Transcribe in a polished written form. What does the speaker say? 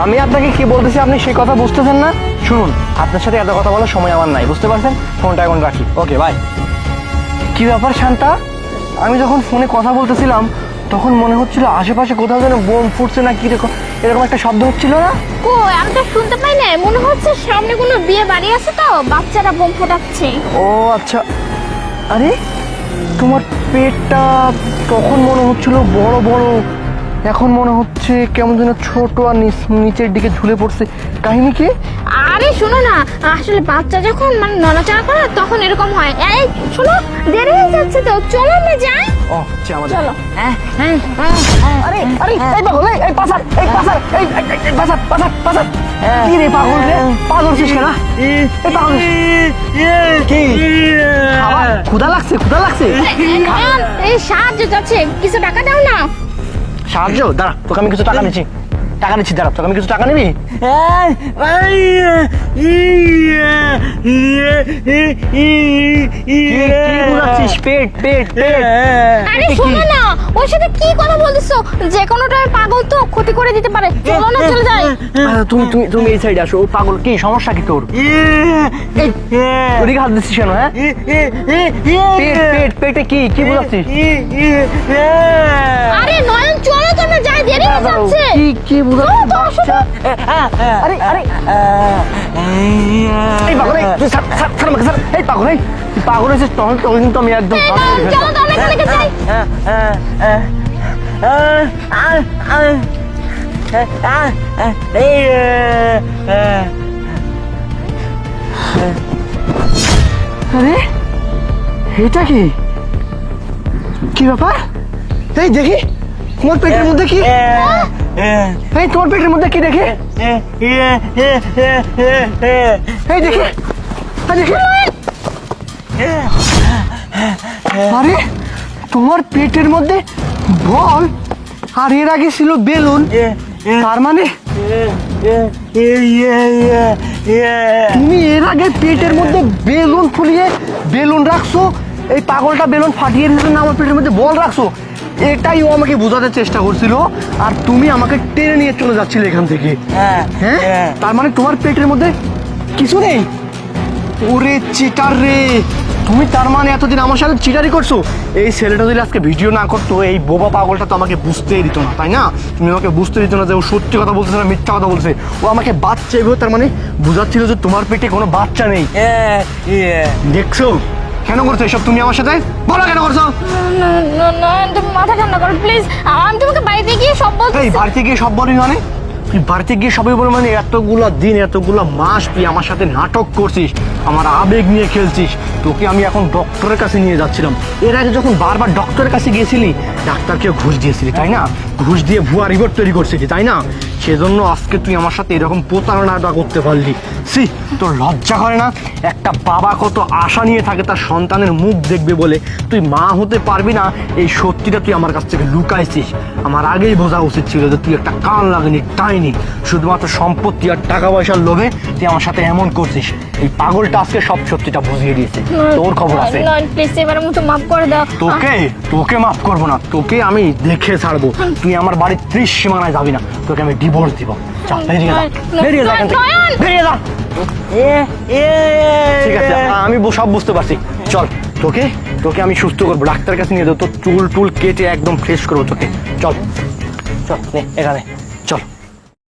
আমি আপনাকে কি বলতেছি আপনি সেই কথা বুঝতেছেন না? শুনুন, আপনার সাথে এত কথা বলার সময় আমার নাই, বুঝতে পারছেন? ফোনটা এখন রাখি। Okay bye. কি ব্যাপার শান্তা, আমি যখন ফোনে কথা বলতেছিলাম তখন মনে হচ্ছিল আশেপাশে কোথাও যেন বোম ফুটছে না কি এরকম একটা শব্দ হচ্ছিল না? কই, আমি তো শুনতে পাই না। মনে হচ্ছে সামনে কোনো বিয়ে বাড়ি আছে, তো বাচ্চারা বোম ফোটাচ্ছে। ও আচ্ছা। আরে তোমার পেটটা তখন মনে হচ্ছিল বড় বড়, এখন মনে হচ্ছে কেমন যেন ছোট আর নিচের দিকে ঝুলে পড়ছে। কাহিনী কি? আরে শোনো না, আসলে বাচ্চা যখন মানে নড়াচড়া করে তখন এরকম হয়। এই শোনো, দেরি হয়ে যাচ্ছে তো, চলো আমরা যাই। ও আচ্ছা, আমাদের চলো। আরে আরে এই পাগল, এই পাসার, এই পাসার, এই পাসার পাসার পাসার। কি রে পাগল রে, পাগল ছিস কেন? এই পাগল কি? ক্ষুধা লাগছে, ক্ষুধা লাগছে। নয়ন, এই সাহায্য যাচ্ছে, কিছু টাকা দাও না। সাহায্য? দাঁড়া, তোকে আমি কিছু টাকা নিচ্ছি, টাকা নিচ্ছি, দাঁড়া, তোকে আমি কিছু টাকা নিবি। পেট পেট পেট। আরে শোনো না, ওর সাথে কি কথা বলতেছো? যে কোনোটা পাগল তো ক্ষতি করে দিতে পারে। চলো না, চলে যাই। তুমি তুমি তুমি এই সাইডে আসো। ও পাগল, কি সমস্যা কি তোর? ওদিকে হাত দিচ্ছিস কেন? হ্যাঁ, পেট পেট পেটে কি কি বোঝাচ্ছিস? আরে নয়ন, চলো তো, আমরা যাই, দেরি হয়ে যাচ্ছে। কি কি বোঝাচ্ছিস? চলো তো, আসো তো। আরে আরে এই পাগল, এই তুই ছাড় ছাড় ছাড় আমাকে, ছাড়। এই পাগল, এই তুই পাগল হয়েছিস তখন তখন কিন্তু আমি একদম এই নয়ন, চলো তো, আমরা এখান থেকে যাই। আরে এটা কি কি ব্যাপার? এই দেখি তোমার পেটের মধ্যে কি? এই তোমার পেটের মধ্যে কি দেখি? এই দেখি, এই দেখি। আরে তোমার পেটের মধ্যে বল, আর এর আগে ছিল বেলুন। তার মানে তুমি এর আগে পেটের মধ্যে বেলুন ফুলিয়ে বেলুন রাখছো, এই পাগলটা বেলুন ফাটিয়ে দিয়েছো না, আমার পেটের মধ্যে বল রাখছো। এটাই ও আমাকে বোঝাতে চেষ্টা করছিল, আর তুমি আমাকে টেনে নিয়ে চলে যাচ্ছিলে এখান থেকে। হ্যাঁ, তার মানে তোমার পেটের মধ্যে কিছু নেই। ওরে চিটার রে, তুমি তার মানে এতদিন আমার সাথে চিটারি করছো। এই ছেলেটা যদি আজকে ভিডিও না করতো, এই বোবা পাগলটা তো আমাকে বুঝতেই দিত না, তাই না? তুমি আমাকে বুঝতে দিত না যে ও সত্যি কথা বলতেছে না মিথ্যা কথা বলছে। ও আমাকে বাচ্চা এগো, তার মানে বোঝাচ্ছিল যে তোমার পেটে কোনো বাচ্চা নেই। দেখছো কেন করছো এসব তুমি আমার সাথে? বলো কেন করছো? নয়ন, তুমি মাথা ঠান্ডা করো প্লিজ। আমি তোমাকে বাড়িতে গিয়ে সব বলছি। এই বাড়িতে গিয়ে সব বলি মানে? তুই বাড়িতে গিয়ে সবই বলে মানে? এতগুলো দিন এতগুলো মাস তুই আমার সাথে নাটক করছিস, আমার আবেগ নিয়ে খেলছিস। তোকে আমি এখন ডক্টরের কাছে নিয়ে যাচ্ছিলাম। এর আগে যখন বারবার ডক্টরের কাছে গিয়েছিলি, ডাক্তারকে ঘুষ দিয়েছিলি তাই না? ঘুষ দিয়ে ভুয়া রিপোর্ট তৈরি করছিলি তাই না? সেজন্য আজকে তুই আমার সাথে এরকম প্রতারণাটা করতে পারলি। সি, তোর লজ্জা করে না? একটা বাবা কত আশা নিয়ে থাকে তার সন্তানের মুখ দেখবে বলে, তুই মা হতে পারবি না এই সত্যিটা তুই আমার কাছ থেকে লুকাইছিস। আমার আগেই বোঝা উচিত ছিল যে তুই একটা কান লাগেনি টাইনি, শুধুমাত্র সম্পত্তি আর টাকা পয়সার লোভে তুই আমার সাথে এমন করছিস। এই পাগলটা আজকে সব সত্যিটা বুঝিয়ে দিয়েছে। তোর খবর আছে? নয়ন প্লিজ, এবারের মতো মাফ করে দাও। তোকে তোকে মাফ করবো না, তোকে আমি দেখে ছাড়বো। তুই আমার বাড়ির 30 সীমানায় যাবি না, তোকে আমি ডিভোর্স দিব। যা, বেরিয়ে যা, বেরিয়ে যা এখান থেকে, বেরিয়ে যা। ঠিক আছে, আমি সব বুঝতে পারছি। চল, তোকে তোকে আমি সুস্থ করবো, ডাক্তারের কাছে নিয়ে যাবো, তোর চুল টুল কেটে একদম ফ্রেশ করবো তোকে। চল চল, নে এখানে চল।